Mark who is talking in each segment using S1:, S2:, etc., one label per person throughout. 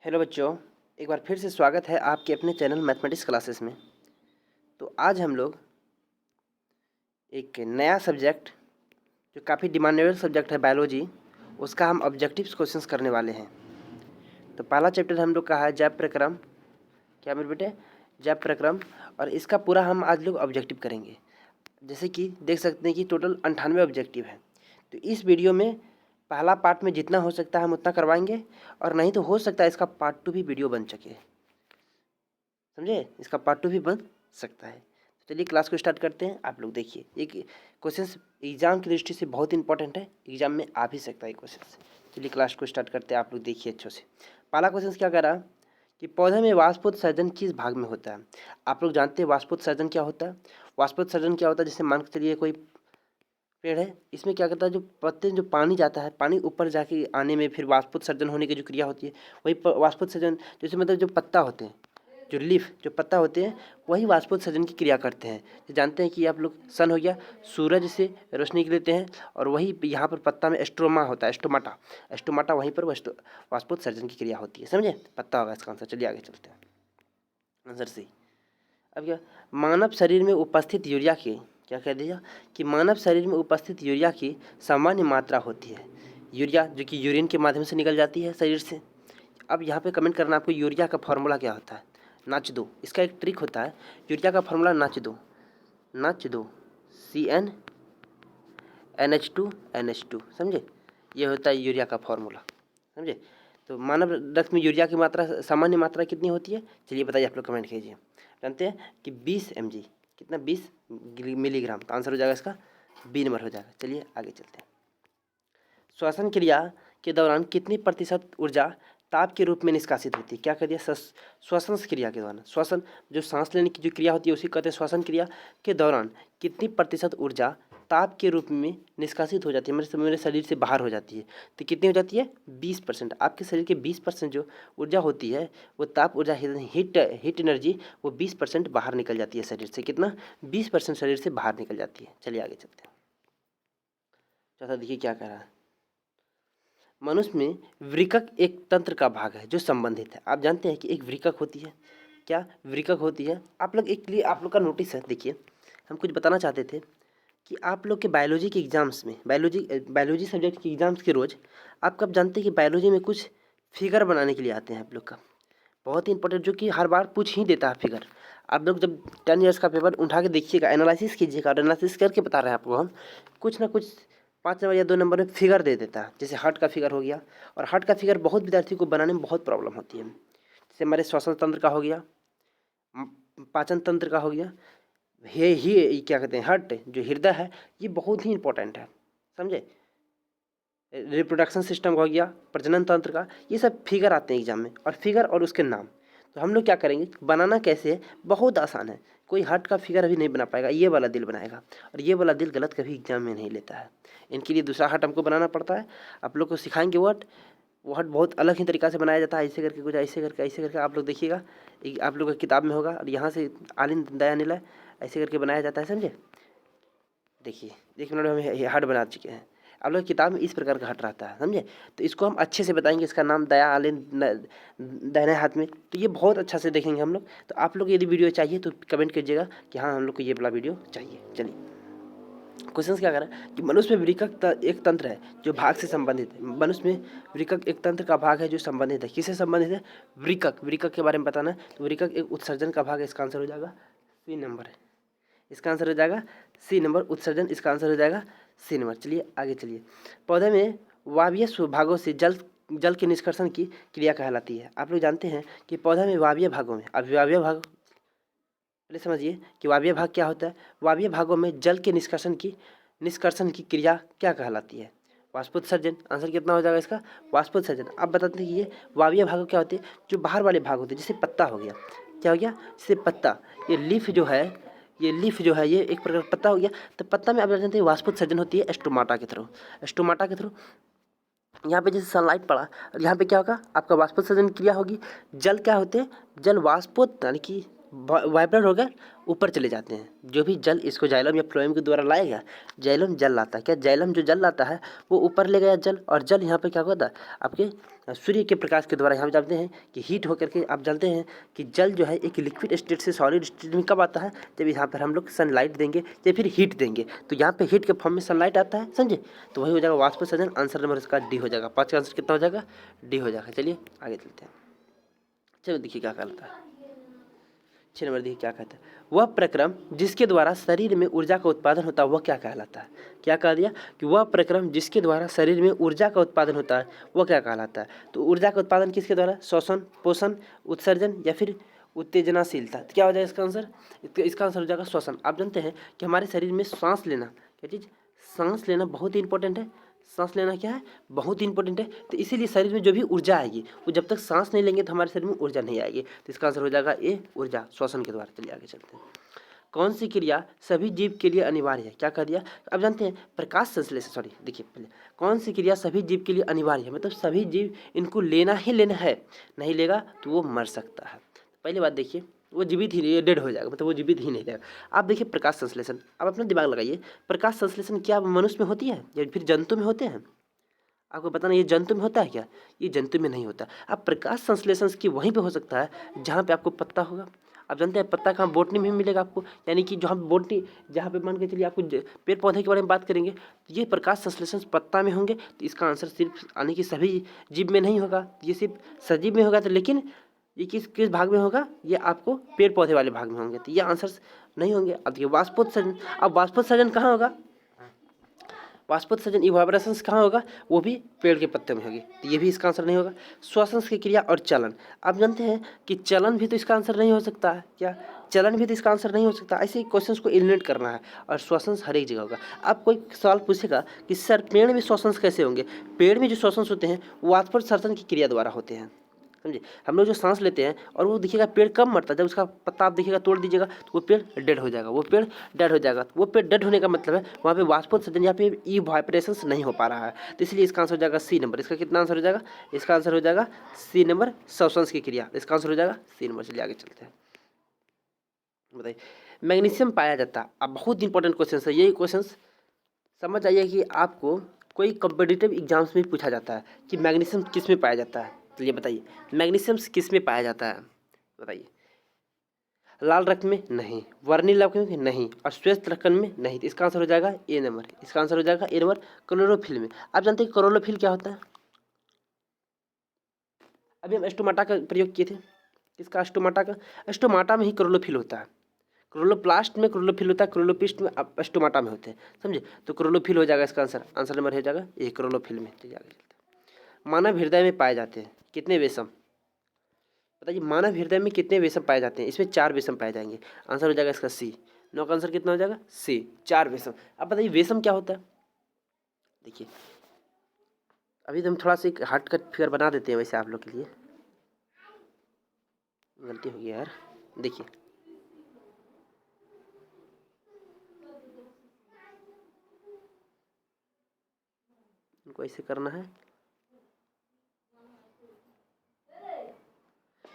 S1: Hello बच्चों, एक बार फिर से स्वागत है आपके अपने चैनल मैथमेटिक्स क्लासेस में। तो आज हम लोग एक नया सब्जेक्ट जो काफ़ी डिमांडेबल सब्जेक्ट है बायोलॉजी, उसका हम ऑब्जेक्टिव्स क्वेश्चंस करने वाले हैं। तो पहला चैप्टर हम लोग का है जैव प्रक्रम। क्या मेरे बेटे? जैव प्रक्रम। और इसका पूरा हम आज लोग ऑब्जेक्टिव करेंगे। जैसे कि देख सकते हैं कि टोटल 98 ऑब्जेक्टिव है। तो इस वीडियो में पहला पार्ट में जितना हो सकता है हम उतना करवाएंगे, और नहीं तो हो सकता है इसका पार्ट 2 भी वीडियो बन सके। समझे? इसका पार्ट 2 भी बन सकता है। तो चलिए क्लास को स्टार्ट करते हैं। आप लोग देखिए, एक क्वेश्चन एग्जाम की दृष्टि से बहुत इंपॉर्टेंट है, एग्जाम में आ भी सकता है क्वेश्चन। चलिए क्लास को स्टार्ट करते हैं। आप लोग देखिए अच्छे से। पहला क्वेश्चन क्या कह रहा कि पौधे में वाष्पोत्सर्जन किस भाग में होता है? आप लोग जानते हैं वाष्पोत्सर्जन क्या होता है? वाष्पोत्सर्जन क्या होता है? जैसे मान के चलिए कोई पेड़ है, इसमें क्या करता है, जो पत्ते जो पानी जाता है, पानी ऊपर जाके आने में फिर वाष्पोत्सर्जन होने की जो क्रिया होती है, वही वाष्पोत्सर्जन। जैसे मतलब जो पत्ता होते हैं, जो लीफ जो पत्ता होते हैं, वही वाष्पोत्सर्जन की क्रिया करते हैं। तो जानते हैं कि आप लोग सन हो गया, सूरज से रोशनी लेते हैं, और वही यहाँ पर पत्ता में एस्ट्रोमा होता है, एस्टोमाटा। एस्टोमाटा वहीं पर वाष्पोत्सर्जन की क्रिया होती है। समझे? पत्ता होगा इसका आंसर। चलिए आगे चलते हैं आंसर से। अब क्या, मानव शरीर में उपस्थित यूरिया की, क्या कह दिया कि मानव शरीर में उपस्थित यूरिया की सामान्य मात्रा होती है। यूरिया जो कि यूरिन के माध्यम से निकल जाती है शरीर से। अब यहाँ पे कमेंट करना आपको, यूरिया का फॉर्मूला क्या होता है? नाच दो। इसका एक ट्रिक होता है, यूरिया का फॉर्मूला नाच दो। नाच दो CnNH2NH2। समझे? ये होता है यूरिया का फॉर्मूला। समझे? तो मानव रक्त में यूरिया की मात्रा, सामान्य मात्रा कितनी होती है? चलिए बताइए, आप लोग कमेंट कीजिए। जानते हैं कि 20 mg। कितना? 20 मिलीग्राम। तो आंसर हो जाएगा इसका बी नंबर हो जाएगा। चलिए आगे चलते हैं। श्वसन क्रिया के दौरान कितनी प्रतिशत ऊर्जा ताप के रूप में निष्कासित होती है? क्या कर दिया? श्वसन क्रिया के दौरान, श्वसन जो सांस लेने की जो क्रिया होती है उसी कहते हैं श्वसन क्रिया के दौरान कितनी प्रतिशत ऊर्जा ताप के रूप में निष्कासित हो जाती है, मेरे शरीर से बाहर हो जाती है। तो कितनी हो जाती है? 20%। आपके शरीर के 20% जो ऊर्जा होती है, वो ताप ऊर्जा, हीट एनर्जी, वो 20% बाहर निकल जाती है शरीर से। कितना? 20% शरीर से बाहर निकल जाती है। चलिए आगे चलते हैं। चौथा देखिए क्या कह रहा है। मनुष्य में वृकक एक तंत्र का भाग है जो संबंधित है। आप जानते हैं कि एक वृकक होती है। क्या वृकक होती है? आप लोग एक लिए आप लोग का नोटिस है, देखिए हम कुछ बताना चाहते थे कि आप लोग के बायोलॉजी के एग्जाम्स में, बायोलॉजी सब्जेक्ट के एग्जाम्स के रोज़ आप कब जानते हैं कि बायोलॉजी में कुछ फिगर बनाने के लिए आते हैं आप लोग का, बहुत ही इंपॉर्टेंट, जो कि हर बार पूछ ही देता है फिगर। आप लोग जब 10 ईयर्स का पेपर उठा के देखिएगा, एनालिसिस कीजिएगा, और एनालिसिस करके बता रहे हैं आपको हम, कुछ ना कुछ 5 नंबर या 2 नंबर में फिगर दे देता है। जैसे हार्ट का फिगर हो गया, और हार्ट का फिगर बहुत विद्यार्थी को बनाने में बहुत प्रॉब्लम होती है। जैसे हमारे श्वसन तंत्र का हो गया, पाचन तंत्र का हो गया, ही क्या कहते हैं, हार्ट जो हृदय है, ये बहुत ही इंपॉर्टेंट है। समझे? रिप्रोडक्शन सिस्टम हो गया, प्रजनन तंत्र का, ये सब फिगर आते हैं एग्जाम में, और फिगर और उसके नाम। तो हम लोग क्या करेंगे, बनाना कैसे है? बहुत आसान है। कोई हार्ट का फिगर अभी नहीं बना पाएगा, ये वाला दिल बनाएगा, और ये वाला दिल गलत कभी एग्जाम में नहीं लेता है। इनके लिए दूसरा हार्ट हमको बनाना पड़ता है। आप लोग को सिखाएंगे वो हार्ट बहुत अलग ही तरीका से बनाया जाता है। ऐसे करके, कुछ ऐसे करके आप लोग देखिएगा, आप लोग की किताब में होगा, और यहाँ से आलिंद दया निलय ऐसे करके बनाया जाता है। समझे? देखिए 1 मिनट में हम हार्ट बना चुके हैं। आप लोग किताब में इस प्रकार का हट रहता है। समझे? तो इसको हम अच्छे से बताएंगे। इसका नाम दया आलिंद, दाहिने हाथ में। तो ये बहुत अच्छा से देखेंगे हम लोग। तो आप लोग यदि वीडियो चाहिए तो कमेंट कीजिएगा कि हाँ, हम लोग को ये वाला वीडियो चाहिए। चलिए क्वेश्चन क्या कर रहा है कि मनुष्य में वृकक एक तंत्र है जो भाग से संबंधित है। मनुष्य में वृकक एक तंत्र का भाग है जो संबंधित है। किससे संबंधित है? वृकक के बारे में बताना है। तो वृकक एक उत्सर्जन का भाग है। इसका आंसर हो जाएगा सी नंबर है। इसका आंसर हो जाएगा सी नंबर, उत्सर्जन। इसका आंसर हो जाएगा सी नंबर। चलिए आगे चलिए। पौधे में वायवीय भागों से जल के निष्कर्षण की क्रिया कहलाती है। आप लोग जानते हैं कि पौधे में वायवीय भागों में, अब वायवीय भाग पहले समझिए कि वायवीय भाग क्या होता है। वायवीय भागों में जल के निष्कर्षण की क्रिया क्या कहलाती है? वाष्पोत्सर्जन। आंसर कितना हो जाएगा इसका? वाष्पोत्सर्जन। अब बताते हैं कि ये वायवीय भाग क्या होते हैं? जो बाहर वाले भाग होते हैं, जैसे पत्ता हो गया। क्या हो गया? जैसे पत्ता, ये लीफ जो है, ये एक प्रकार का पत्ता हो गया। तो पत्ता में आप जानते हैं वाष्पोत्सर्जन होती है स्टोमाटा के थ्रू। यहाँ पे जैसे सनलाइट पड़ा, और यहाँ पे क्या होगा? आपका वाष्पोत्सर्जन क्रिया होगी। जल क्या होते हैं? जल वाष्पोत यानी कि वाइब्रेट होकर ऊपर चले जाते हैं। जो भी जल इसको जाइलम या फ्लोएम के द्वारा लाएगा, जाइलम जल लाता है। क्या जाइलम जो जल लाता है वो ऊपर ले गया जल, और जल यहाँ पे क्या होता है आपके सूर्य के प्रकाश के द्वारा यहाँ जानते हैं कि हीट होकर के आप जानते हैं कि जल जो है एक लिक्विड स्टेट से सॉलिड स्टेट में कब आता है, जब यहाँ पर हम लोग सनलाइट देंगे या फिर हीट देंगे। तो यहाँ पे हीट के फॉर्म में सनलाइट आता है, समझे। तो वही हो जाएगा वाष्पोत्सर्जन। आंसर नंबर इसका डी हो जाएगा। 5 का आंसर कितना हो जाएगा, डी हो जाएगा। चलिए आगे चलते हैं। चलो देखिए क्या कहता है 6 नंबर। देखिए क्या कहता है, वह प्रक्रम जिसके द्वारा शरीर में ऊर्जा का उत्पादन होता है वह क्या कहलाता है। क्या कह दिया कि वह प्रक्रम जिसके द्वारा शरीर में ऊर्जा का उत्पादन होता है वह क्या कहलाता है। तो ऊर्जा का उत्पादन किसके द्वारा, श्वसन, पोषण, उत्सर्जन या फिर उत्तेजनाशीलता। तो क्या हो जाएगा इसका आंसर, इसका आंसर हो जाएगा श्वसन। आप जानते हैं कि हमारे शरीर में सांस लेना, क्या चीज़, सांस लेना बहुत ही इंपॉर्टेंट है। सांस लेना क्या है, बहुत ही इंपॉर्टेंट है। तो इसीलिए शरीर में जो भी ऊर्जा आएगी वो जब तक सांस नहीं लेंगे तो हमारे शरीर में ऊर्जा नहीं आएगी। तो इसका आंसर हो जाएगा ए, ऊर्जा, श्वसन के द्वारा। चलिए आगे चलते हैं। कौन सी क्रिया सभी जीव के लिए अनिवार्य है। क्या कह दिया, अब जानते हैं प्रकाश संश्लेषण, सॉरी देखिए पहले, कौन सी क्रिया सभी जीव के लिए अनिवार्य है, मतलब सभी जीव इनको लेना ही लेना है, नहीं लेगा तो वो मर सकता है। पहली बात देखिए, वो जीवित ही डेड हो जाएगा, मतलब वो जीवित ही नहीं रहेगा। आप देखिए प्रकाश संश्लेषण, अब अपना दिमाग लगाइए, प्रकाश संश्लेषण क्या मनुष्य में होती है या फिर जंतु में होते हैं। आपको पता नहीं ये जंतु में होता है क्या, ये जंतु में नहीं होता। अब प्रकाश संश्लेषण की वहीं पे हो सकता है जहाँ पे आपको पत्ता होगा। आप जानते हैं पत्ता कहाँ, बोटनी में मिलेगा आपको, यानी कि जो हम बोटनी जहाँ पे मान के चलिए आपको पेड़ पौधे के बारे में बात करेंगे तो ये प्रकाश संश्लेषण पत्ता में होंगे। तो इसका आंसर सिर्फ यानी कि सभी जीव में नहीं होगा, ये सिर्फ सजीव में होगा। तो लेकिन ये किस भाग में होगा, ये आपको पेड़ पौधे वाले भाग में होंगे। तो ये आंसर नहीं होंगे। अब देखिए वाष्पोत्सर्जन, अब वाष्पोत्सर्जन कहाँ होगा, वाष्पोत्सर्जन इवापोरेशन कहाँ होगा, वो भी पेड़ के पत्ते में होगी। तो ये भी इसका आंसर नहीं होगा। श्वसन की क्रिया और चलन, आप जानते हैं कि चलन भी तो इसका आंसर नहीं हो सकता है। क्या, चलन भी तो इसका आंसर नहीं हो सकता। ऐसे ही क्वेश्चंस को एलिमिनेट करना है और श्वसन हर एक जगह होगा। आप कोई सवाल पूछेगा कि सर पेड़ में श्वसन कैसे होंगे, पेड़ में जो श्वसन होते हैं वो वाष्पोत्सर्जन की क्रिया द्वारा होते हैं, समझे। हम लोग जो सांस लेते हैं और वो देखिएगा पेड़ कब मरता है, जब उसका पत्ता आप देखिएगा तोड़ दीजिएगा तो वो पेड़ डेड हो जाएगा, वो पेड़ डेड हो जाएगा। वो पेड़ डेड होने का मतलब है वहाँ पे वाष्पोत्सर्जन या फिर इवापोरेशन नहीं हो पा रहा है। तो इसलिए इसका आंसर हो जाएगा सी नंबर। इसका कितना आंसर हो जाएगा, इसका आंसर हो जाएगा सी नंबर, श्वसन की क्रिया। इसका आंसर हो जाएगा सी नंबर। चलिए आगे चलते हैं। बताइए मैग्नीशियम पाया जाता है। अब बहुत इंपॉर्टेंट क्वेश्चन है, यही क्वेश्चन समझ आइए कि आपको कोई कॉम्पिटिटिव एग्जाम्स में पूछा जाता है कि मैग्नीशियम किस में पाया जाता है। तो ये बताइए मैग्नीशियम किस में पाया जाता है, बताइए। लाल रक्त में नहीं, वर्णिल रक्त में नहीं, और श्वेत रक्त में नहीं। तो इसका आंसर हो जाएगा ए नंबर। इसका आंसर हो जाएगा ए नंबर, क्लोरोफिल में। आप जानते हैं क्लोरोफिल क्या होता है, अभी हम स्टोमाटा का प्रयोग किए थे। इसका स्टोमाटा का, स्टोमाटा में ही क्लोरोफिल होता है। क्लोरोप्लास्ट में क्लोरोफिल होता है, क्लोरोपिस्ट में स्टोमाटा में होते हैं, समझे। तो क्लोरोफिल हो जाएगा इसका आंसर। आंसर नंबर हो जाएगा ए, क्लोरोफिल में। चलिए आगे चलते हैं। मानव हृदय में पाए जाते हैं कितने वेशम, बताइए मानव हृदय में कितने वेशम पाए जाते हैं। इसमें 4 वेशम पाए जाएंगे। आंसर हो जाएगा इसका सी। 9 का आंसर कितना हो जाएगा, सी, 4 वेशम। अब बताइए वेशम क्या होता है। देखिए अभी तो हम थोड़ा सा एक हार्ट कट फिगर बना देते हैं वैसे आप लोग के लिए, गलती हो गई यार। देखिए इनको ऐसे करना है,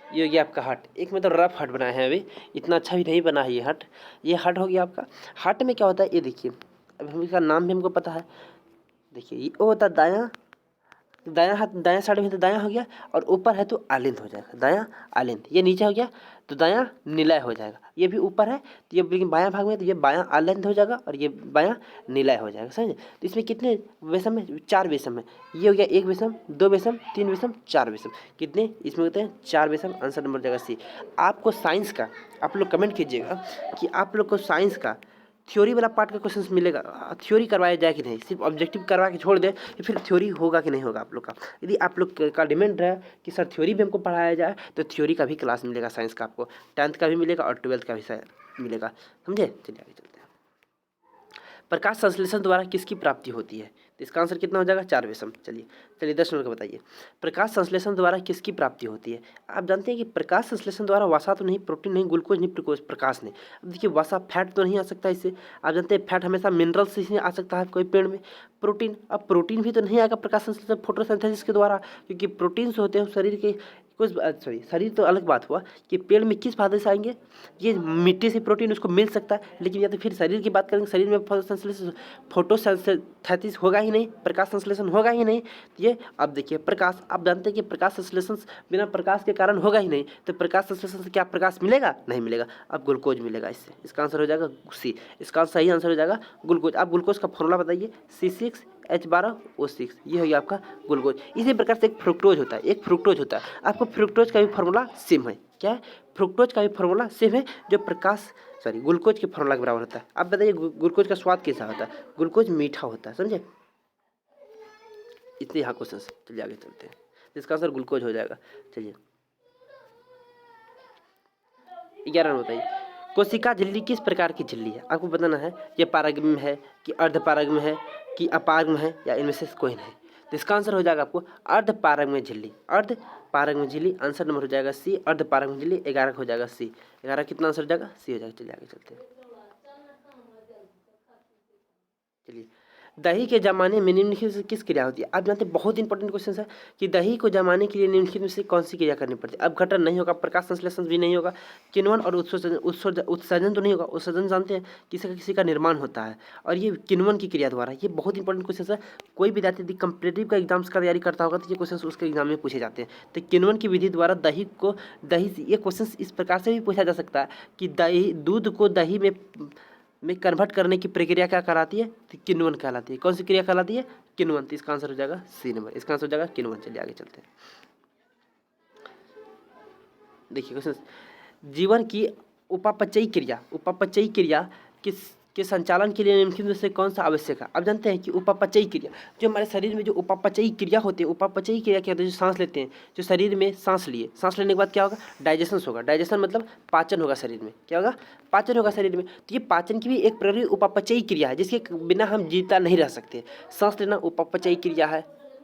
S1: ये हो गया आपका हार्ट। एक मतलब रफ हार्ट बनाया है, अभी इतना अच्छा भी नहीं बना है ये हार्ट। ये हार्ट हो गया आपका। हार्ट में क्या होता है ये देखिए, अब हम इसका नाम भी हमको पता है। देखिए ये वो होता है दायां, दायां हाथ, दायां साइड में तो दायां हो गया, और ऊपर है तो आलिंद हो जाएगा, दायां आलिंद। ये नीचे हो गया तो दायां निलय हो जाएगा। ये भी ऊपर है तो ये लेकिन बायां भाग में तो ये बायां आलिंद हो जाएगा और ये बायां निलय हो जाएगा, समझे। तो इसमें कितने वेशम है, 4 वेशम है। ये हो गया 1 वेशम, 2 वेशम, 3 वेशम, 4 वेशम। कितने इसमें होते हैं, 4 वेशम। आंसर नंबर जाएगा सी। आपको साइंस का, आप लोग कमेंट कीजिएगा कि आप लोग को साइंस का थ्योरी वाला पार्ट का क्वेश्चन मिलेगा, थ्योरी करवाया जाए कि नहीं, सिर्फ ऑब्जेक्टिव करवा के छोड़ दे, या फिर थ्योरी होगा कि नहीं होगा आप लोग का। यदि आप लोग का डिमांड है कि सर थ्योरी भी हमको पढ़ाया जाए तो थ्योरी का भी क्लास मिलेगा साइंस का, आपको 10th का भी मिलेगा और 12th का भी मिलेगा, समझे। चलिए आगे चलते हैं। प्रकाश संश्लेषण द्वारा किसकी प्राप्ति होती है। तो इसका आंसर कितना हो जाएगा, 4 वेशम। चलिए 10 नंबर का बताइए। प्रकाश संश्लेषण द्वारा किसकी प्राप्ति होती है। आप जानते हैं कि प्रकाश संश्लेषण द्वारा वसा तो नहीं, प्रोटीन नहीं, ग्लूकोज नहीं, प्रकाश नहीं। अब देखिए वसा फैट तो नहीं आ सकता इससे। आप जानते हैं फैट हमेशा मिनरल से ही आ सकता है कोई पेड़ में। प्रोटीन, अब प्रोटीन भी तो नहीं आएगा प्रकाश संश्लेषण फोटोसिंथेसिस के द्वारा, क्योंकि प्रोटीन्स होते हैं शरीर के कुछ सॉरी शरीर तो अलग बात हुआ कि पेड़ में किस फायदे से आएंगे, ये मिट्टी से प्रोटीन उसको मिल सकता है, लेकिन या तो फिर शरीर की बात करेंगे, शरीर में फोटोसिंथेसिस होगा ही नहीं, प्रकाश संश्लेषण होगा ही नहीं। तो ये अब देखिए प्रकाश, आप जानते हैं कि प्रकाश संश्लेषण बिना प्रकाश के कारण होगा ही नहीं, तो प्रकाश संश्लेषण से क्या प्रकाश मिलेगा, नहीं मिलेगा, अब ग्लूकोज मिलेगा इससे। इसका आंसर हो जाएगा सी, इसका सही आंसर हो जाएगा ग्लूकोज। आप ग्लूकोज का फॉर्मूला बताइए, C6H12O6, ये हो गया आपका ग्लूकोज। इसी प्रकार से एक फ्रुक्टोज होता है, एक फ्रुक्टोज होता है, आपको फ्रुक्टोज का भी फॉर्मूला सेम है, क्या है, फ्रुक्टोज का भी फॉर्मूला सेम है, जो प्रकाश सॉरी ग्लूकोज के फॉर्मूला के बराबर होता है। आप बताइए ग्लूकोज का स्वाद कैसा होता है, ग्लूकोज मीठा होता है, समझे। इतने यहाँ क्वेश्चन, चलिए आगे चलते हैं, इसका आंसर ग्लूकोज हो जाएगा। चलिए 11 बताइए, कोशिका झिल्ली किस प्रकार की झिल्ली है, आपको बताना है, ये पारगम्य है कि अर्धपारगम्य है कि अपारगम्य है या इनमें से कोई नहीं। तो इसका आंसर हो जाएगा आपको अर्धपारगम्य झिल्ली, अर्धपारगम्य झिल्ली, आंसर नंबर हो जाएगा सी, अर्धपारगम्य झिल्ली। 11 हो जाएगा सी, 11 कितना आंसर हो जाएगा, सी हो जाएगा। चलिए आगे चलते हैं। चलिए दही के जमाने में निम्नलिखित से किस क्रिया होती है, आप जानते हैं बहुत इंपॉर्टेंट क्वेश्चन है कि दही को जमाने के लिए निम्नलिखित में से कौन सी क्रिया करनी पड़ती है। अब घटन नहीं होगा, प्रकाश संश्लेषण भी नहीं होगा, किण्वन और उत्सर्जन तो नहीं होगा। उत्सर्जन जानते हैं किसी का निर्माण होता है, और ये किण्वन की क्रिया द्वारा। ये बहुत इंपॉर्टेंट क्वेश्चन है, कोई विद्यार्थी यदि कंपटीटिव का एग्जाम्स का तैयारी करता होगा तो ये क्वेश्चन उसके एग्जाम में पूछे जाते हैं। तो किण्वन की विधि द्वारा दही से ये क्वेश्चन इस प्रकार से भी पूछा जा सकता है कि दूध को दही में कन्वर्ट करने की प्रक्रिया क्या कहलाती है, तो किण्वन कहलाती है। कौन सी क्रिया कहलाती है, किण्वन। तो इसका आंसर हो जाएगा सी नंबर, इसका आंसर हो जाएगा किण्वन। चलिए आगे चलते हैं। देखिए क्वेश्चन, जीवन की उपापचयी क्रिया के संचालन के लिए निम्नलिखित में से कौन सा आवश्यक है। अब जानते हैं कि उपापचयी क्रिया, जो हमारे शरीर में जो उपापचयी क्रिया होती है, उपापचयी क्रिया क्या होती है, जो सांस लेते हैं, जो शरीर में सांस लेने के बाद क्या होगा, डाइजेशन होगा। डाइजेशन मतलब पाचन होगा शरीर में, क्या होगा, पाचन होगा शरीर में। तो ये पाचन की भी एक प्रकार की उपापचयी क्रिया है, जिसके बिना हम जीता नहीं रह सकते। सांस लेना उपापचयी क्रिया है,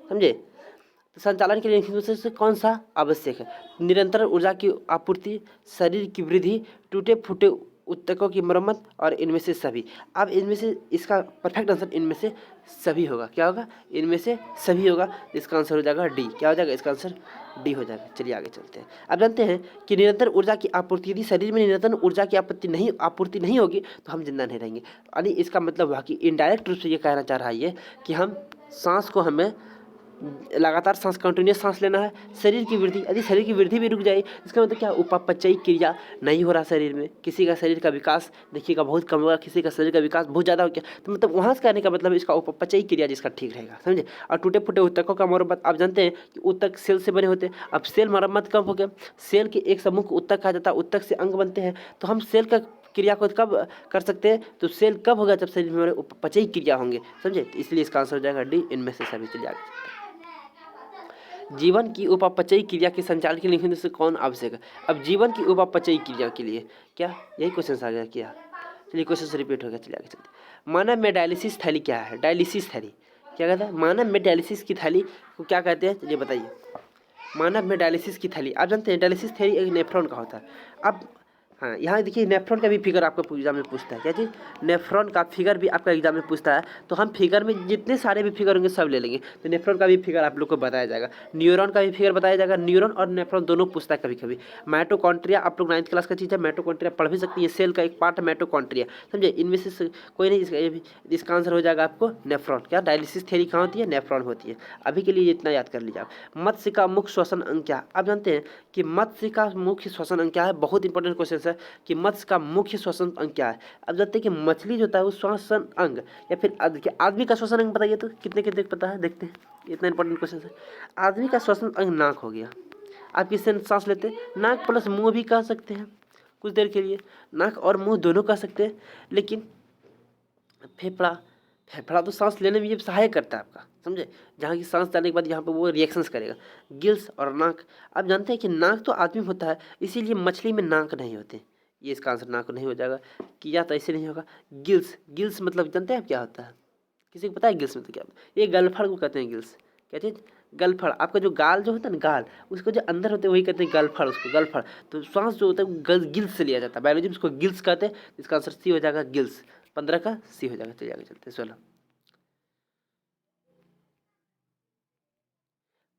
S1: समझे। तो संचालन के लिए निम्नलिखित से कौन सा आवश्यक है, निरंतर ऊर्जा की आपूर्ति, शरीर की वृद्धि, टूटे फूटे ऊतकों की मरम्मत, और इनमें से सभी। अब इनमें से इसका परफेक्ट आंसर इनमें से सभी होगा, क्या होगा, इनमें से सभी होगा। इसका आंसर हो जाएगा डी, क्या हो जाएगा, इसका आंसर डी हो जाएगा। चलिए आगे चलते हैं। अब जानते हैं कि निरंतर ऊर्जा की आपूर्ति, यदि शरीर में निरंतर ऊर्जा की आपूर्ति नहीं होगी तो हम जिंदा नहीं रहेंगे। यानी इसका मतलब हुआ कि इनडायरेक्ट रूप से ये कहना चाह रहा है ये कि हम सांस को हमें लगातार सांस, कंटिन्यूस सांस लेना है। शरीर की वृद्धि, यदि शरीर की वृद्धि भी रुक जाए, इसका मतलब क्या, उपापचयी क्रिया नहीं हो रहा शरीर में। किसी का शरीर का विकास देखिएगा बहुत कम होगा, किसी का शरीर का विकास बहुत ज़्यादा हो गया, तो मतलब वहाँ से कहने का मतलब इसका उपापचयी क्रिया जिसका ठीक रहेगा, समझे। और टूटे फूटे ऊतकों का मरम्मत, आप जानते हैं कि ऊतक सेल से बने होते हैं। अब सेल मरम्मत कब हो गया, सेल के एक समूह को ऊतक कहा जाता है, ऊतक से अंग बनते हैं। तो हम सेल का क्रिया को कब कर सकते हैं, तो सेल कब होगा, जब शरीर में हमारे उपापचयी क्रिया होंगे, समझे। तो इसलिए इसका आंसर हो जाएगा डी, इनमें से सभी। चलिए आगे, जीवन की उपापचयी क्रिया के संचालन के लिए से कौन आवश्यक है। अब जीवन की उपापचयी क्रिया के लिए क्या, यही क्वेश्चन आ गया क्या। चलिए क्वेश्चन से रिपीट हो गया। चलिए आगे चलते। मानव में डायलिसिस थैली क्या है, डायलिसिस थैली क्या कहता है, मानव में डायलिसिस की थैली को क्या कहते हैं, चलिए बताइए। मानव में डायलिसिस की थैली, आप जानते हैं डायलिसिस थैली एक नेफ्रॉन का होता है। अब हाँ, यहाँ देखिए नेफ्रॉन का भी फिगर आपको एग्जाम में पूछता है, क्या चीज़, नेफ्रॉन का फिगर भी आपका एग्जाम में पूछता है। तो हम फिगर में जितने सारे भी फिगर होंगे सब ले लेंगे। तो नेफ्रॉन का भी फिगर आप लोग को बताया जाएगा, न्यूरॉन का भी फिगर बताया जाएगा। न्यूरॉन और नेफ्रॉन दोनों पूछता है कभी कभी। माइटोकॉन्ड्रिया आप लोग 9th क्लास का चीज़ है, माइटोकॉन्ड्रिया पढ़ भी सकती है, सेल का एक पार्ट है माइटोकॉन्ड्रिया, समझे। इनमें से कोई नहीं, इसका आंसर हो जाएगा आपको नेफ्रॉन। क्या डायलिसिस थ्योरी कहाँ होती है, नेफ्रॉन होती है। अभी के लिए इतना याद कर लीजिए आप। मत्स्य का मुख्य श्वसन अंग क्या, आप जानते हैं कि मत्स्य का मुख्य श्वसन अंग क्या है, बहुत इंपॉर्टेंट क्वेश्चन है कि मत्स्य का मुख्य श्वसन अंग क्या है। अब जानते हैं कि मछली जो होता है वो श्वसन अंग, या फिर आदमी का श्वसन अंग बताइए तो कितने कितने पता है, देखते हैं। इतना इंपॉर्टेंट क्वेश्चन है। आदमी का श्वसन अंग नाक हो गया। आप किससे सांस लेते हैं, नाक प्लस मुंह भी कह सकते हैं कुछ देर के लिए, नाक और मुंह दोनों कह सकते हैं। लेकिन फेफड़ा तो सांस लेने में ये सहायक करता है आपका, समझे। जहाँ की सांस डालने के बाद यहाँ पे वो रिएक्शंस करेगा। गिल्स और नाक, आप जानते हैं कि नाक तो आदमी में होता है, इसीलिए मछली में नाक नहीं होते। ये इसका आंसर नाक नहीं हो जाएगा, किया तो ऐसे नहीं होगा। गिल्स मतलब जानते हैं आप क्या होता है, किसी को पता है गिल्स मतलब क्या होता है, ये गलफड़ को कहते हैं गिल्स, क्या चीज़, गलफड़। आपका जो गाल जो होता है ना, गाल, उसको जो अंदर होते हैं वही कहते हैं गलफड़, उसको गलफड़। तो सांस जो होता है गिल्स से लिया जाता है, बायोलॉजी में उसको गिल्स कहते हैं। इसका आंसर सी हो जाएगा, गिल्स। 15 का सी हो जाएगा। चलिए आगे चलते हैं। 16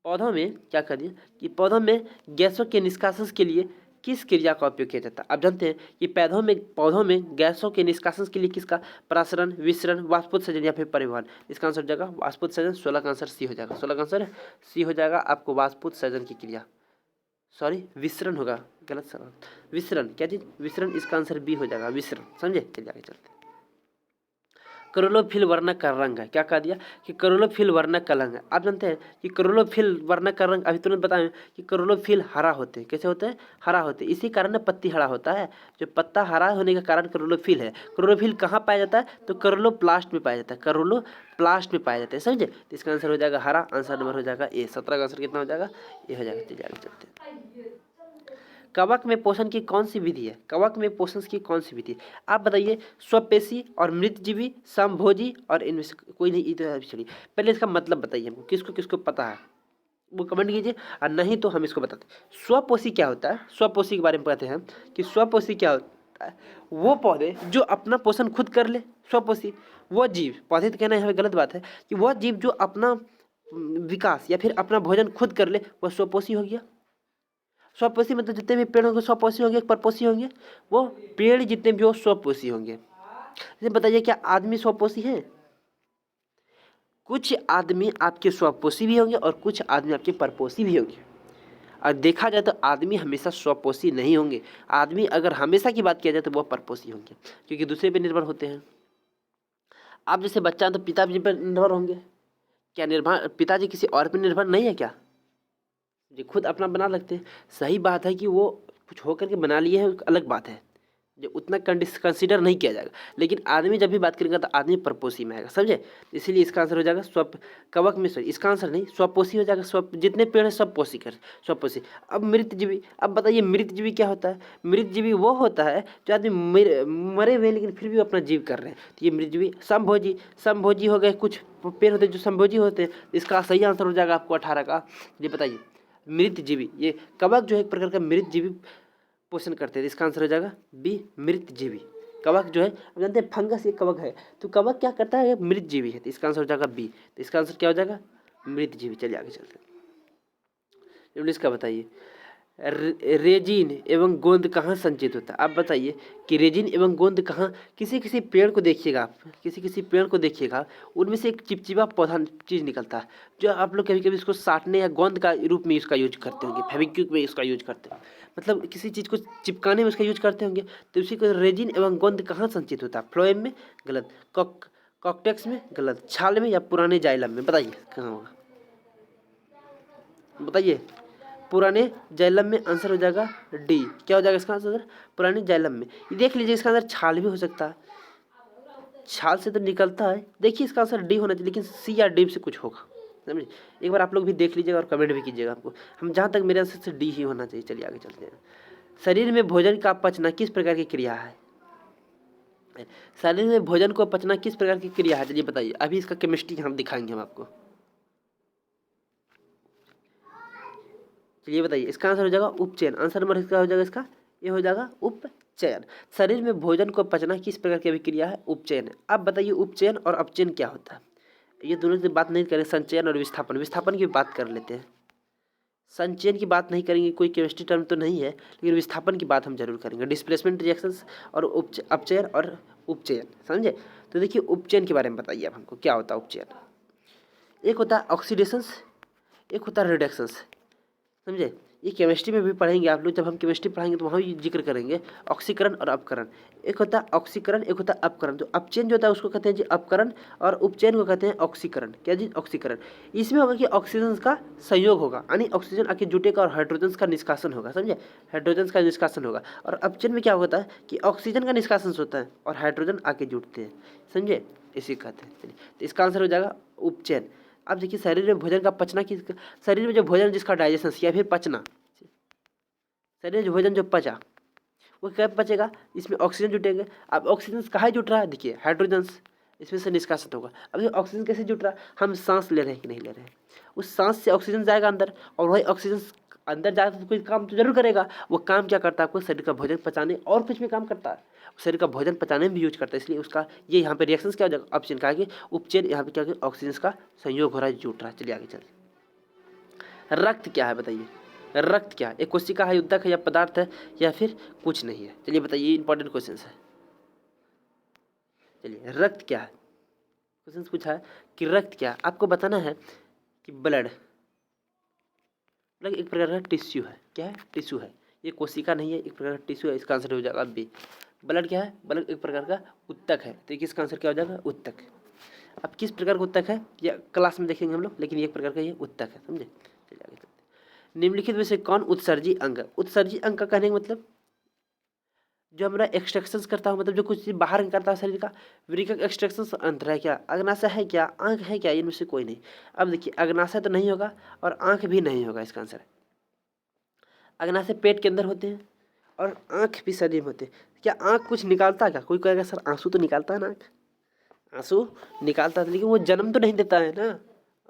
S1: पौधों में क्या कर दिया कि पौधों में गैसों के निष्कासन के लिए किस क्रिया का उपयोग किया जाता है। आप जानते हैं कि पौधों में गैसों के निष्कासन के लिए किसका प्रसरण, विसरण, वाष्पोत्सर्जन या फिर परिवहन। इसका आंसर हो जाएगा वाष्पोत्सर्जन। 16 का आंसर सी हो जाएगा। 16 का आंसर सी हो जाएगा आपको वाष्पोत्सर्जन की क्रिया। सॉरी विसरण होगा, गलत सवाल। विसरण क्या चीज, विसरण। इसका आंसर बी हो जाएगा विसरण। समझे, चलिए आगे चलते हैं। क्लोरोफिल वर्णक का रंग है, क्या कह दिया कि क्लोरोफिल वर्णक का रंग है। आप जानते हैं कि क्लोरोफिल वर्णक का रंग अभी तुरंत बताएं कि क्लोरोफिल हरा होते हैं। कैसे होते हैं, हरा होते हैं। इसी कारण पत्ती हरा होता है। जो पत्ता हरा होने का कारण क्लोरोफिल है। क्लोरोफिल कहाँ पाया जाता है, तो क्लोरोप्लास्ट में पाया जाता है। क्लोरोप्लास्ट में पाया जाता है, समझे। तो इसका आंसर हो जाएगा हरा। आंसर नंबर हो जाएगा ए। 17 का आंसर कितना हो जाएगा, ए हो जाएगा। चलिए आगे चलते हैं। कवक में पोषण की कौन सी विधि है, कवक में पोषण की कौन सी विधि है, आप बताइए। स्वपेशी और मृतजीवी, समभोजी और इनमें से कोई नहीं। इधर चलिए पहले इसका मतलब बताइए हमको, किसको किसको पता है वो कमेंट कीजिए, और नहीं तो हम इसको बताते हैं। स्वपोषी क्या होता है, स्वपोषी के बारे में कहते हैं कि स्वपोषी क्या होता है, वो पौधे जो अपना पोषण खुद कर ले। स्वपोषी वो जीव, पौधे तो कहना यहाँ पे गलत बात है, कि वह जीव जो अपना विकास या फिर अपना भोजन खुद कर ले, वह स्वपोषी हो गया। स्वपोषी मतलब जितने भी पेड़ होंगे स्वपोषी होंगे, परपोषी होंगे। वो पेड़ जितने भी हो स्वपोषी होंगे। जैसे बताइए क्या आदमी स्वपोषी है, कुछ आदमी आपके स्वपोषी भी होंगे और कुछ आदमी आपके परपोषी भी होंगे। और देखा जाए तो आदमी हमेशा स्वपोषी नहीं होंगे। आदमी अगर हमेशा की बात किया जाए तो वह परपोषी होंगे, क्योंकि दूसरे पे निर्भर होते हैं। आप जैसे बच्चा हैं तो पिताजी पर निर्भर होंगे। क्या निर्भर, पिताजी किसी और पर निर्भर नहीं है क्या, जो खुद अपना बना लगते हैं। सही बात है कि वो कुछ होकर के बना लिए हैं, अलग बात है, जो उतना कंसिडर नहीं किया जाएगा। लेकिन आदमी जब भी बात करेंगे तो आदमी परपोषी में आएगा, समझे। इसीलिए इसका आंसर हो जाएगा कवक में, सॉरी इसका आंसर नहीं, स्वपोषी हो जाएगा। जितने पेड़ हैं सब पोषी कर, स्वपोषी। अब मृतजीवी, अब बताइए मृतजीवी क्या होता है। मृतजीवी वो होता है जो आदमी मरे हुए लेकिन फिर भी अपना जीव कर रहे हैं, तो ये मृतजीवी। समभोजी, समभोजी हो गए, कुछ पेड़ होते हैं जो समभोजी होते हैं। इसका सही आंसर हो जाएगा आपको 18 का। ये बताइए मृतजीवी, ये कवक जो है एक प्रकार का मृतजीवी पोषण करते हैं। इसका आंसर हो जाएगा बी, मृतजीवी। कवक जो है, अब जानते हैं फंगस ये कवक है, तो कवक क्या करता है, ये मृतजीवी है। तो इसका आंसर हो जाएगा बी। तो इसका आंसर क्या हो जाएगा, मृतजीवी। चलिए आगे चलते हैं। इंग्लिश का बताइए। रेजिन एवं गोंद कहाँ संचित होता है। आप बताइए कि रेजिन एवं गोंद कहाँ, किसी किसी पेड़ को देखिएगा आप, किसी किसी पेड़ को देखिएगा, उनमें से एक चिपचिपा पौधा चीज़ निकलता है, जो आप लोग कभी कभी इसको साटने या गोंद का रूप में इसका यूज करते होंगे, फेविक्विक में इसका यूज करते हैं, मतलब किसी चीज़ को चिपकाने में उसका यूज करते होंगे। तो उसी को रेजिन एवं गोंद कहाँ संचित होता है, फ्लोएम में गलत, कॉकटेक्स में गलत, छाल में या पुराने जाइलम में, बताइए कहाँ होगा, बताइए। पुराने जाइलम में, आंसर हो जाएगा डी। क्या हो जाएगा इसका आंसर, पुराने जाइलम में। ये देख लीजिए इसका आंसर छाल भी हो सकता है, छाल से तो निकलता है। देखिए इसका आंसर डी होना चाहिए, लेकिन सी या डी से कुछ होगा, समझे। एक बार आप लोग भी देख लीजिएगा और कमेंट भी कीजिएगा आपको। हम जहाँ तक मेरे आंसर से डी ही होना चाहिए। चलिए आगे चलते हैं। शरीर में भोजन का पचना किस प्रकार की क्रिया है, शरीर में भोजन को पचना किस प्रकार की क्रिया है, चलिए बताइए। अभी इसका केमिस्ट्री हम दिखाएंगे हम आपको। चलिए बताइए, इसका आंसर हो जाएगा उपचयन। आंसर नंबर इसका हो जाएगा, इसका ये हो जाएगा उपचयन। शरीर में भोजन को पचना किस प्रकार की अभिक्रिया है, उपचयन है। अब बताइए उपचयन और अपचयन क्या होता है। ये दोनों की बात नहीं करें, संचयन और विस्थापन, विस्थापन की बात कर लेते हैं। संचयन की बात नहीं करेंगे, कोई केमिस्ट्री टर्म तो नहीं है, लेकिन विस्थापन की बात हम जरूर करेंगे। डिस्प्लेसमेंट रिएक्शंस और अपचयन और उपचयन, समझे। तो देखिए उपचयन के बारे में बताइए आप हमको, क्या होता है उपचयन। एक होता है ऑक्सीडेशंस, एक होता है रिडक्शंस, समझे। ये केमिस्ट्री में भी पढ़ेंगे आप लोग, जब हम केमिस्ट्री पढ़ाएंगे तो वहाँ भी जिक्र करेंगे ऑक्सीकरण और अपकरण। एक होता है ऑक्सीकरण, एक होता है अपकरण। तो अपचयन जो होता है उसको कहते हैं जी अपकरण, और उपचयन को कहते हैं ऑक्सीकरण। क्या जी, ऑक्सीकरण। इसमें होगा कि ऑक्सीजन का संयोग होगा, यानी ऑक्सीजन आके जुटेगा और हाइड्रोजन का निष्कासन होगा, समझे, हाइड्रोजन का निष्कासन होगा। और अपचयन में क्या होता है कि ऑक्सीजन का निष्कासन होता है और हाइड्रोजन आके जुटते हैं, समझे, इसी कहते हैं। चलिए तो इसका आंसर हो जाएगा उपचयन। अब देखिए शरीर में भोजन का पचना की, शरीर में जो भोजन जिसका डाइजेशन या फिर पचना, शरीर में जो भोजन जो पचा वो क्या पचेगा, इसमें ऑक्सीजन जुटेंगे। अब ऑक्सीजन कहाँ जुट रहा है, देखिए हाइड्रोजन इसमें से निष्कासित होगा। अब ये ऑक्सीजन कैसे जुट रहा है, हम सांस ले रहे हैं कि नहीं ले रहे हैं, उस सांस से ऑक्सीजन जाएगा अंदर, और वही ऑक्सीजन अंदर जाएगा तो कोई काम तो जरूर करेगा। वो काम क्या करता है, आपको शरीर का भोजन पचाने और कुछ भी काम करता है, शरीर का भोजन पचाने में भी यूज करता है। इसलिए उसका ये यहाँ पे रिएक्शन क्या हो जाएगा, अपचयन का आगे उपचयन, यहाँ पे क्या ऑक्सीजन का संयोग हो रहा है, जुट रहा है। चलिए आगे चलते। रक्त क्या है बताइए, रक्त क्या है? एक कोशिका है, ऊतक है, या पदार्थ है, या फिर कुछ नहीं है? चलिए बताइए, इंपॉर्टेंट क्वेश्चन है। चलिए रक्त क्या है, क्वेश्चन पूछा है कि रक्त क्या है। आपको बताना है कि ब्लड एक प्रकार का टिश्यू है। क्या है? टिश्यू है। ये कोशिका नहीं है, एक प्रकार का टिश्यू है। इसका आंसर हो जाएगा बी। ब्लड क्या है? ब्लड एक प्रकार का ऊतक है। तो इसका आंसर क्या हो जाएगा? ऊतक। अब किस प्रकार का ऊतक है या क्लास में देखेंगे हम लोग, लेकिन एक प्रकार का ये ऊतक है, समझे। चलिए आगे चलते हैं। निम्नलिखित में से कौन उत्सर्जी अंग? उत्सर्जी अंग का कहने का मतलब जो हमारा एक्सट्रैक्शन करता हो, मतलब जो कुछ चीज बाहर निकलता है शरीर का, वृक्क एक्सट्रैक्शन अंतर है क्या? अग्नाशय है क्या? आंख है क्या? इनमें से कोई नहीं। अब देखिए, अग्नाशय तो नहीं होगा और आंख भी नहीं होगा। इसका आंसर है अग्नाशय पेट के अंदर होते हैं और आंख भी शरीर में होते हैं। क्या आंख कुछ निकालता है क्या? कोई कहेगा सर आंसू तो निकालता है ना, आंख आंसू निकालता है, लेकिन वो जन्म तो नहीं देता है ना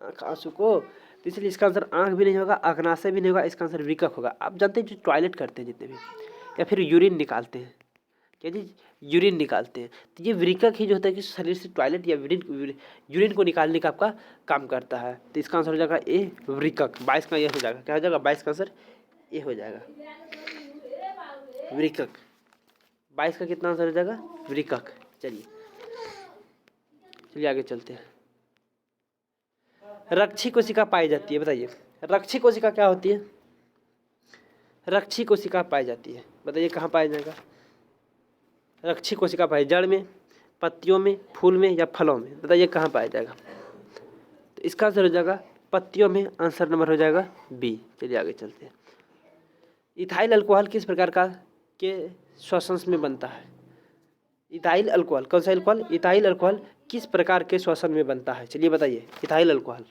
S1: आंख आंसू को। तो इसलिए इसका आंसर आंख भी नहीं होगा, अग्नाशय भी नहीं होगा। इसका आंसर वृक्क होगा। आप जानते हैं जो टॉयलेट करते हैं जितने भी, या फिर यूरिन निकालते हैं, क्या जी, यूरिन निकालते हैं, तो ये वृक्क ही जो होता है कि शरीर से टॉयलेट या यूरिन को निकालने का आपका काम करता है। तो इसका आंसर हो जाएगा ए, वृक्क। 22 का ये हो जाएगा। क्या हो जाएगा? 22 का आंसर ए हो जाएगा, वृक्क। 22 का कितना आंसर हो जाएगा? वृक्क। चलिए चलिए आगे चलते हैं। रक्षी कोशिका पाई जाती है, बताइए रक्षी कोशिका क्या होती है? रक्षी कोशिका पाई जाती है, बताइए कहाँ पाया जाएगा? रक्षी कोशिका पाई जड़ में, पत्तियों में, फूल में, या फलों में? बताइए कहाँ पाया जाएगा? तो इसका आंसर हो जाएगा पत्तियों में। आंसर नंबर हो जाएगा बी। चलिए आगे चलते हैं। इथाइल अल्कोहल किस प्रकार का के श्वसन में बनता है? इथाइल अल्कोहल, कौन सा अल्कोहल? इथाइल अल्कोहल किस प्रकार के श्वसन में बनता है? चलिए बताइए। इथाइल अल्कोहल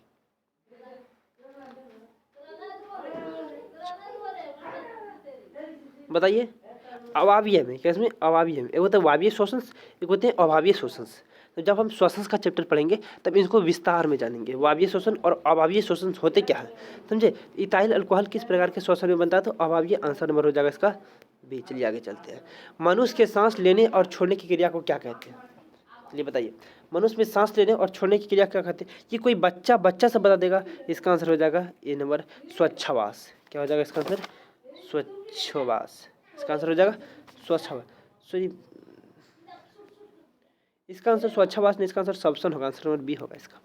S1: बताइए। अवावीय में, क्या इसमें? अवावीय में एक होता है वावीय श्वसन, एक होते हैं अवावीय श्वसन। तो जब हम श्वसन का चैप्टर पढ़ेंगे तब इनको विस्तार में जानेंगे, वावीय श्वसन और अवावीय श्वसन होते क्या है, समझे। इथाइल अल्कोहल किस प्रकार के श्वसन में बनता है? तो अवावीय। आंसर नंबर हो जाएगा इसका बी। चलिए आगे चलते हैं। मनुष्य के सांस लेने और छोड़ने की क्रिया को क्या कहते हैं? चलिए बताइए, मनुष्य में सांस लेने और छोड़ने की क्रिया क्या कहते हैं? ये कोई बच्चा सब बता देगा। इसका आंसर हो जाएगा ए नंबर, स्वच्छवास। क्या हो जाएगा इसका आंसर? स्वच्छवास। इसका आंसर हो जाएगा स्वच्छवास। सॉरी, इसका आंसर स्वच्छवास नहीं, इसका आंसर श्वसन होगा। आंसर नंबर बी होगा इसका।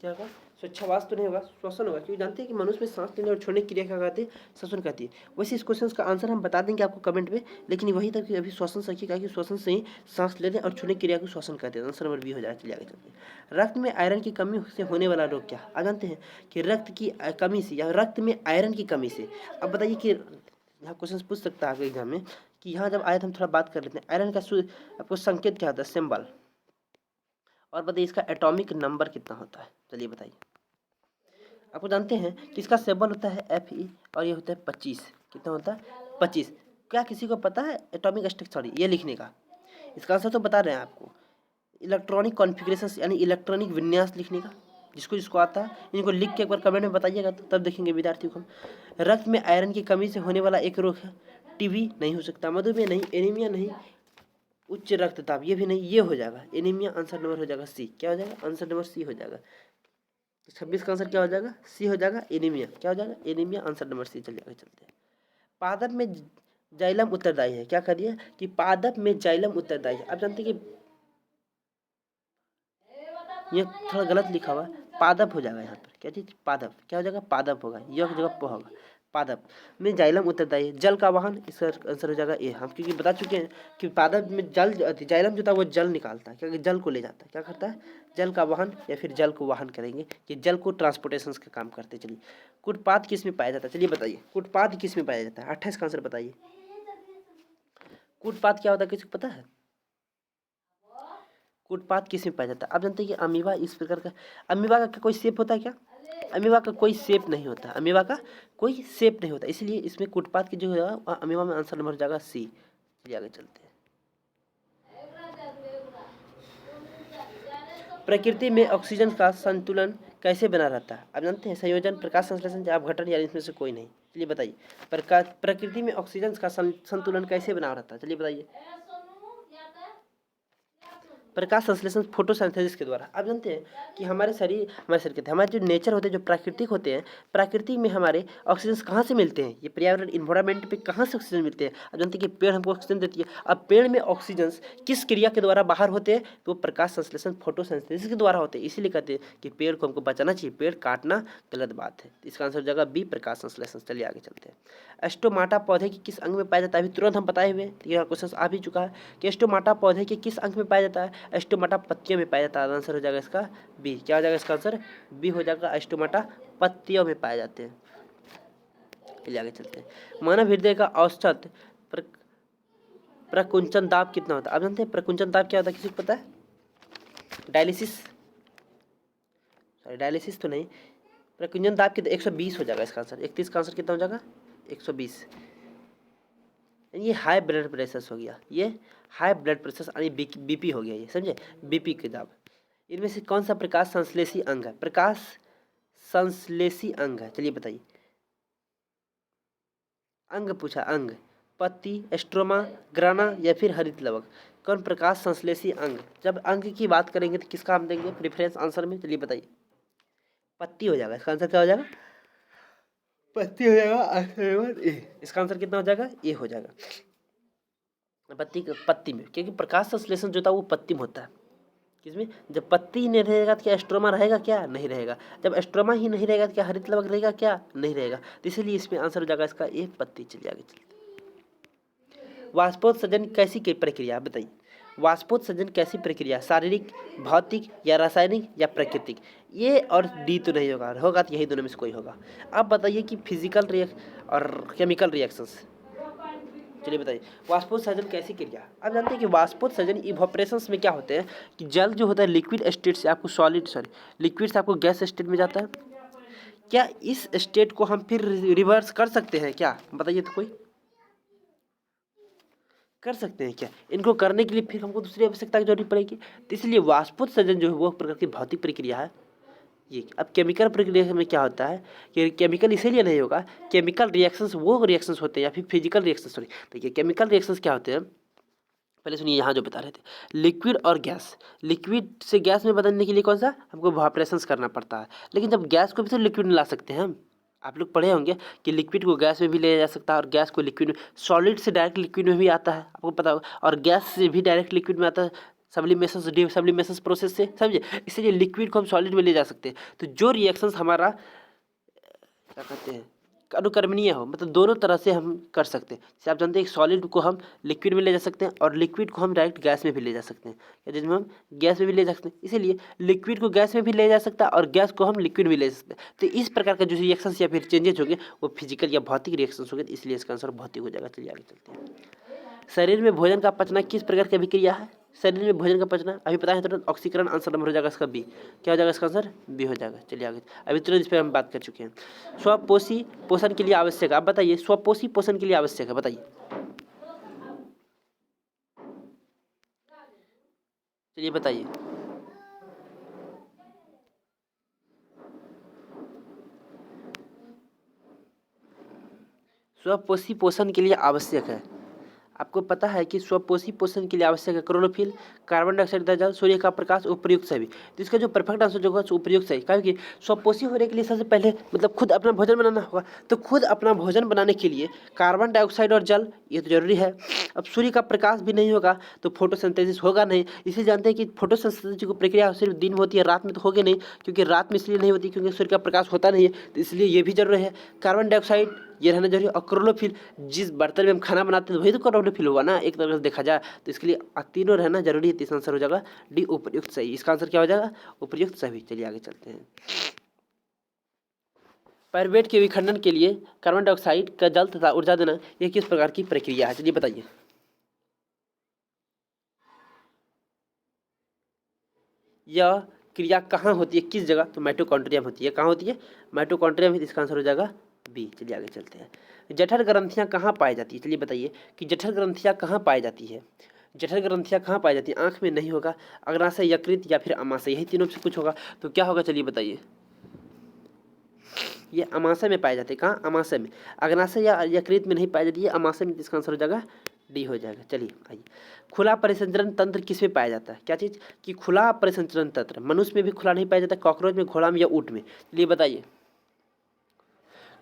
S1: क्या होगा? स्वच्छवास तो नहीं होगा, श्वसन होगा, क्योंकि जानते हैं कि मनुष्य में सांस लेने और छोड़ने की क्रिया क्या कहती है? श्वसन कहती है। वैसे इस क्वेश्चन का आंसर हम बता देंगे आपको कमेंट में, लेकिन वही तक अभी श्वसन सीखिएगा कि श्वसन से ही सांस लेने और छोड़ने की क्रिया को श्वसन कहते हैं। आंसर नंबर बी हो जाएगा। चलिए आगे चलते हैं। रक्त में आयरन की कमी से होने वाला रोग क्या? आप जानते हैं कि रक्त की कमी से या रक्त में आयरन की कमी से, अब बताइए कि यहाँ क्वेश्चन पूछ सकता है एग्जाम में कि यहाँ जब आए तो हम थोड़ा बात कर लेते हैं। आयरन का आपको संकेत क्या होता है? सिंबल। और बताइए इसका एटॉमिक नंबर कितना होता है? चलिए बताइए। आपको जानते हैं कि इसका सिंबल होता है Fe और ये होता है 25। कितना होता है? 25। क्या किसी को पता है एटॉमिक स्ट्रक्चर, सॉरी ये लिखने का? इसका आंसर तो बता रहे हैं आपको। इलेक्ट्रॉनिक कॉन्फ़िगरेशन यानी इलेक्ट्रॉनिक विन्यास लिखने का, जिसको जिसको आता है इनको लिख के एक बार कमेंट में बताइएगा, तो तब देखेंगे विद्यार्थियों को हम। रक्त में आयरन की कमी से होने वाला एक रोग है। टीबी नहीं हो सकता, मधुमेह नहीं, एनीमिया नहीं, उच्च रक्तचाप ये भी नहीं, ये हो जाएगा एनीमिया। आंसर नंबर हो जाएगा सी। क्या हो जाएगा? आंसर नंबर सी हो जाएगा। 26 का आंसर क्या हो जाएगा? सी हो जाएगा, एनीमिया। क्या हो जाएगा? एनीमिया। Answer number C. चलिए आगे चलते हैं। पादप में जाइलम उत्तरदायी है। क्या करिए कि पादप में जाइलम उत्तरदायी है। आप जानते हैं कि ये थोड़ा गलत लिखा हुआ है, पादप हो जाएगा यहाँ पर। क्या चीज? पादप। क्या हो जाएगा? पादप होगा, यह जगह प होगा। पादप में जाइलम उत्तरदायी है। जल का वाहन, इसका आंसर हो जाएगा ए। हम क्योंकि बता चुके हैं कि पादप में जल जाइलम जो था वो जल निकालता है, क्योंकि जल को ले जाता है। क्या करता है? जल का वाहन या फिर जल को वाहन करेंगे कि जल को ट्रांसपोर्टेशन का काम करते हैं। चलिए, कुटपाद किस में पाया जाता है? चलिए बताइए, कुटपाद किस में पाया जाता है? 28 का आंसर बताइए। कुटपाद क्या होता है, किसी को पता है? कुटपाद किस में पाया जाता है? आप जानते हैं कि अमीबा इस प्रकार का, अमीबा का कोई शेप होता है क्या? अमीबा का कोई शेप नहीं होता, अमीबा का कोई शेप नहीं होता, इसलिए इसमें कुटपाद की जो होगा अमीबा में आंसर नंबर हो जाएगा सी। चलिए आगे चलते हैं। प्रकृति में ऑक्सीजन का संतुलन कैसे बना रहता है? आप जानते हैं संयोजन, प्रकाश संश्लेषण या अपघटन, या इसमें से कोई नहीं? चलिए बताइए, प्रकृति में ऑक्सीजन का संतुलन कैसे बना रहता है? चलिए बताइए। प्रकाश संश्लेषण फोटोसिंथेसिस के द्वारा। आप जानते हैं कि हमारे शरीर कहते हैं, हमारे जो नेचर होते हैं, जो प्राकृतिक होते हैं, प्राकृतिक में हमारे ऑक्सीजन कहाँ से मिलते हैं, ये पर्यावरण इन्वायरमेंट पे कहाँ से ऑक्सीजन मिलते हैं। आप जानते हैं कि पेड़ हमको ऑक्सीजन देती है। अब पेड़ में ऑक्सीजन किस क्रिया के द्वारा बाहर होते हैं, तो प्रकाश संश्लेषण फोटोसिंथेसिस के द्वारा होते हैं। इसीलिए कहते हैं कि पेड़ को हमको बचाना चाहिए, पेड़ काटना गलत बात है। इसका आंसर हो जाएगा बी, प्रकाश संश्लेषण। चलिए आगे चलते हैं। स्टोमाटा पौधे के किस अंग में पाया जाता है, अभी तुरंत हम बताए हुए, यह क्वेश्चन आ भी चुका है कि स्टोमाटा पौधे के किस अंग में पाया जाता है। स्टोमाटा पत्तियों में पाया जाता है। आंसर हो जाएगा इसका बी। क्या हो जाएगा इसका आंसर? बी हो जाएगा, स्टोमाटा पत्तियों में पाए जाते हैं। चलिए आगे चलते हैं। मानव हृदय का औसत प्रकुंचन दाब कितना होता है? आप जानते हैं प्रकुंचन दाब क्या होता है, किसी को पता है? डायलिसिस तो नहीं, प्रकुंचन दाब कितना? 120 हो जाएगा इसका आंसर। 31 का आंसर कितना हो जाएगा? 120। ये हाई ब्लड प्रेशर हो गया, ये हाई ब्लड प्रेशर यानी बीपी हो गया, ये समझे, बीपी के दाब। इनमें से कौन सा प्रकाश संश्लेषी अंग है? प्रकाश संश्लेषी अंग है, चलिए बताइए। अंग पूछा, अंग, पत्ती, स्ट्रोमा, ग्राना या फिर हरित लवक, कौन प्रकाश संश्लेषी अंग? जब अंग की बात करेंगे तो किसका हम देंगे प्रेफरेंस आंसर में? चलिए बताइए। पत्ती हो जाएगा इसका आंसर। क्या हो जाएगा? पत्ती हो जाएगा। इसका आंसर कितना हो जाएगा? ए हो जाएगा। पत्ती में, क्योंकि प्रकाश संश्लेषण जो था वो पत्ती में होता है। किसमें? जब पत्ती ही नहीं रहेगा तो क्या स्ट्रोमा रहेगा? क्या नहीं रहेगा। जब स्ट्रोमा ही नहीं रहेगा तो क्या हरित लवक रहेगा? क्या नहीं रहेगा। तो इसीलिए इसमें आंसर हो जाएगा इसका ए, पत्ती। चलिए आगे चलते। वाष्पोत्सर्जन कैसी प्रक्रिया, बताइए। वाष्पोत्सर्जन कैसी प्रक्रिया? शारीरिक, भौतिक या रासायनिक या प्राकृतिक? ये और डी तो नहीं होगा, होगा तो यही दोनों में से कोई होगा। आप बताइए कि फिजिकल और केमिकल रिएक्शंस। चलिए बताइए, वाष्पोत्सर्जन कैसी क्रिया? आप जानते हैं कि वाष्पोत्सर्जन इवोपरेशंस में क्या होते हैं कि जल जो होता है लिक्विड स्टेट से आपको लिक्विड से आपको गैस स्टेट में जाता है। क्या इस स्टेट को हम फिर रिवर्स कर सकते हैं क्या? बताइए तो, कोई कर सकते हैं क्या? इनको करने के लिए फिर हमको दूसरी आवश्यकता की जरूरत पड़ेगी। तो इसलिए वाष्पोत्सर्जन जो है वो प्रकार की भौतिक प्रक्रिया है ये। अब केमिकल प्रक्रिया में क्या होता है कि केमिकल इसीलिए नहीं होगा, केमिकल रिएक्शंस वो रिएक्शंस होते हैं या फिर फिजिकल रिएक्शंस। सॉरी, देखिए केमिकल रिएक्शंस क्या होते हैं, पहले सुनिए। यहाँ जो बता रहे थे लिक्विड और गैस, लिक्विड से गैस में बदलने के लिए कौन सा हमको इवैपोरेशंस करना पड़ता है। लेकिन जब गैस को भी तो लिक्विड में ला सकते हैं हम। आप लोग पढ़े होंगे कि लिक्विड को गैस में भी ले जा सकता है और गैस को लिक्विड में, सॉलिड से डायरेक्ट लिक्विड में भी आता है, आपको पता होगा, और गैस से भी डायरेक्ट लिक्विड में आता है सब्लिमेशंस प्रोसेस से, समझे। इसलिए लिक्विड को हम सॉलिड में ले जा सकते हैं। तो जो रिएक्शंस हमारा क्या कहते हैं अनुकर्मणीय हो, मतलब दोनों तरह से हम कर सकते हैं। जैसे आप जानते हैं सॉलिड को हम लिक्विड में ले जा सकते हैं और लिक्विड को हम डायरेक्ट गैस में भी ले जा सकते हैं, या जिसमें हम गैस में भी ले जा सकते हैं। इसीलिए लिक्विड को गैस में भी ले जा सकता है और गैस को हम लिक्विड में ले जा सकते हैं। तो इस प्रकार का जो रिएक्शंस या फिर चेंजेस होंगे वो फिजिकल या भौतिक रिएक्शंस होंगे, इसलिए इसका आंसर भौतिक हो जाएगा। चलिए आगे चलते हैं। शरीर में भोजन का पचना किस प्रकार की अभिक्रिया है? शरीर में भोजन का पचना अभी पता है तुरंत ऑक्सीकरण। आंसर नंबर हो जाएगा इसका बी। क्या हो जाएगा इसका आंसर? बी हो जाएगा। चलिए आगे, अभी तुरंत इस पर हम बात कर चुके हैं। स्वपोषी पोषण के लिए आवश्यक है, आप बताइए। स्वपोषी पोषण के लिए आवश्यक है, बताइए। चलिए बताइए। स्वपोषी पोषण के लिए आवश्यक है, आपको पता है कि स्वपोषी पोषण के लिए आवश्यक है क्लोरोफिल, कार्बन डाइऑक्साइड तथा जल, सूर्य का प्रकाश, उपयुक्त सभी। तो इसका जो परफेक्ट आंसर होगा उपयुक्त सही, क्योंकि स्वपोषी होने के लिए सबसे पहले मतलब खुद अपना भोजन बनाना होगा। तो खुद अपना भोजन बनाने के लिए कार्बन डाइऑक्साइड और जल ये तो जरूरी है। अब सूर्य का प्रकाश भी नहीं होगा तो फोटोसिंथेसिस होगा नहीं। इसे जानते हैं कि फोटोसिंथेसिस की प्रक्रिया सिर्फ दिन में होती है, रात में तो होगी नहीं, क्योंकि रात में इसलिए नहीं होती क्योंकि सूर्य का प्रकाश होता नहीं है, तो इसलिए ये भी जरूरी है। कार्बन डाइऑक्साइड ये रहना जरूरी, और क्लोरोफिल जिस बर्तन में हम खाना बनाते हैं वही तो क्लोरोफिल होगा ना, एक तरह से देखा जाए तो इसके लिए तीनों रहना जरूरी है। तीसरा आंसर हो जाएगा डी, उपयुक्त सही। इसका आंसर क्या हो जाएगा? उपयुक्त सही। चलिए आगे चलते हैं। पायरुवेट के विखंडन के लिए कार्बन डाइऑक्साइड का जल तथा ऊर्जा देना यह किस प्रकार की प्रक्रिया है? चलिए बताइए। यह क्रिया कहाँ होती है, किस जगह? तो माइटोकॉन्ड्रिया में होती है। कहाँ होती है? माइटोकॉन्ड्रिया में। इसका आंसर हो जाएगा बी। चलिए आगे चलते हैं। जठर ग्रंथियां कहाँ पाई जाती है? चलिए बताइए कि जठर ग्रंथियां कहाँ पाई जाती है। जठर ग्रंथियां कहाँ पाई जाती है? आंख में नहीं होगा, अग्नाशय, यकृत या फिर अमाशय, यही तीनों से कुछ होगा। तो क्या होगा चलिए बताइए। ये अमाशय में पाई जाती है। कहाँ? अमाशय में। अग्नाशय या यकृत में नहीं पाई जाती है, अमाशय में। इसका आंसर हो जाएगा डी हो जाएगा। चलिए आइए, खुला परिसंचरण तंत्र किस में पाया जाता है? क्या चीज़ कि खुला परिसंचरण तंत्र मनुष्य में भी खुला नहीं पाया जाता, कॉकरोच में, घोड़ा में या ऊँट में? चलिए बताइए।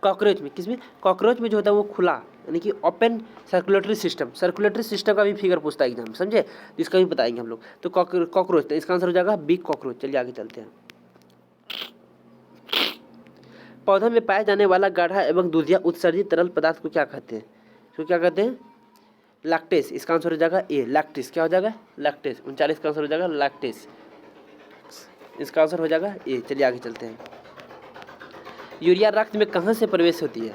S1: कॉकरोच में, किसमें? कॉकरोच में जो होता है वो खुला, यानी कि ओपन सर्कुलेटरी सिस्टम का भी फिगर पूछता है एग्जाम, समझे? तो इसका भी बताएंगे हम लोग। तो कॉकरोच, तो इसका आंसर हो जाएगा बी, कॉकरोच। चलिए आगे चलते हैं। पौधों में पाया जाने वाला गाढ़ा एवं दूधिया उत्सर्जित तरल पदार्थ को क्या कहते हैं? तो क्या कहते हैं? लैक्टेस। इसका आंसर हो जाएगा ए, लैक्टिस। क्या हो जाएगा? लैक्टेस। 39 का आंसर हो जाएगा लैक्टेस। इसका आंसर हो जाएगा ए। चलिए आगे चलते हैं। यूरिया रक्त में कहाँ से प्रवेश होती है?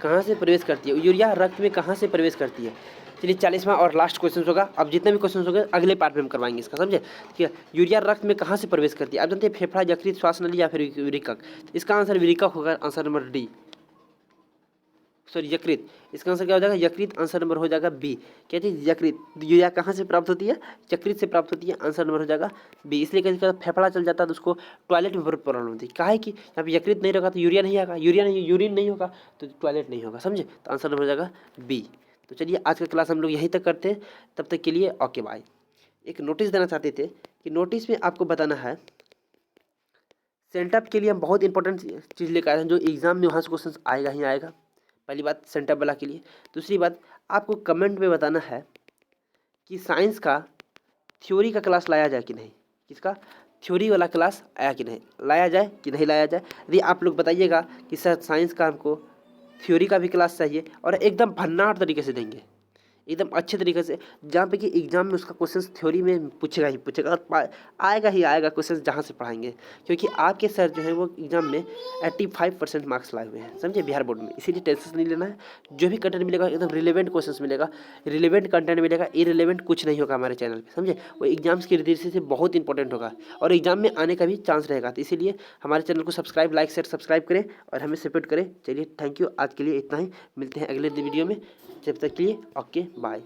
S1: कहाँ से प्रवेश करती है? यूरिया रक्त में कहाँ से प्रवेश करती है? चलिए 40वां और लास्ट क्वेश्चन होगा। अब जितने भी क्वेश्चन होंगे अगले पार्ट में हम करवाएंगे इसका, समझे? ठीक है। यूरिया रक्त में कहाँ से प्रवेश करती है? आप जानते हैं फेफड़ा, यकृत, श्वास नली या फिर विरिकक? इसका आंसर विरिकक होगा, आंसर नंबर डी, सॉरी यकृत। इसका आंसर क्या हो जाएगा? यकृत। आंसर नंबर हो जाएगा बी। क्या चीज़? यकृत। यूरिया कहाँ से प्राप्त होती है? यकृत से प्राप्त होती है। आंसर नंबर हो जाएगा बी। इसलिए कभी कभी फेफड़ा चल जाता है तो उसको टॉयलेट में प्रॉब्लम होती है। काहे कि यहाँ पे यकृत नहीं रहेगा तो यूरिया नहीं आएगा, यूरिन नहीं होगा तो टॉयलेट नहीं होगा, समझे? तो आंसर नंबर हो जाएगा बी। तो चलिए आज का क्लास हम लोग यहीं तक करते हैं। तब तक के लिए ओके बाय। एक नोटिस देना चाहते थे कि नोटिस में आपको बताना है, सेंटअप के लिए हम बहुत इंपॉर्टेंट चीज़ लेकर आए हैं जो एग्जाम में वहाँ से क्वेश्चन आएगा ही आएगा। पहली बात सेंटअप वाला के लिए। दूसरी बात, आपको कमेंट में बताना है कि साइंस का थ्योरी का क्लास लाया जाए कि नहीं। किसका? थ्योरी वाला क्लास आया कि नहीं, लाया जाए कि नहीं लाया जाए। यदि आप लोग बताइएगा कि सर साइंस का हमको थ्योरी का भी क्लास चाहिए और एकदम भन्नाट तरीके से देंगे, एकदम अच्छे तरीके से, जहाँ पे कि एग्जाम में उसका क्वेश्चन थ्योरी में पूछेगा ही पूछेगा और आएगा ही आएगा क्वेश्चन जहाँ से पढ़ाएंगे। क्योंकि आपके सर जो है वो एग्जाम में 85% मार्क्स लाए हुए हैं, समझे, बिहार बोर्ड में। इसीलिए टेंशन नहीं लेना है। जो भी कंटेंट मिलेगा एकदम रिलेवेंट क्वेश्चन मिलेगा, रिलेवेंट कंटेंट मिलेगा, इरेलीवेंट कुछ नहीं होगा हमारे चैनल पर, समझे? वो एग्जाम्स की दृष्टि से बहुत इंपॉर्टेंट होगा और एग्जाम में आने का भी चांस रहेगा। तो इसीलिए हमारे चैनल को सब्सक्राइब, लाइक, शेयर, सब्सक्राइब करें और हमें सपोर्ट करें। चलिए थैंक यू, आज के लिए इतना ही। मिलते हैं अगले वीडियो में। जब तक के लिए ओके बाय।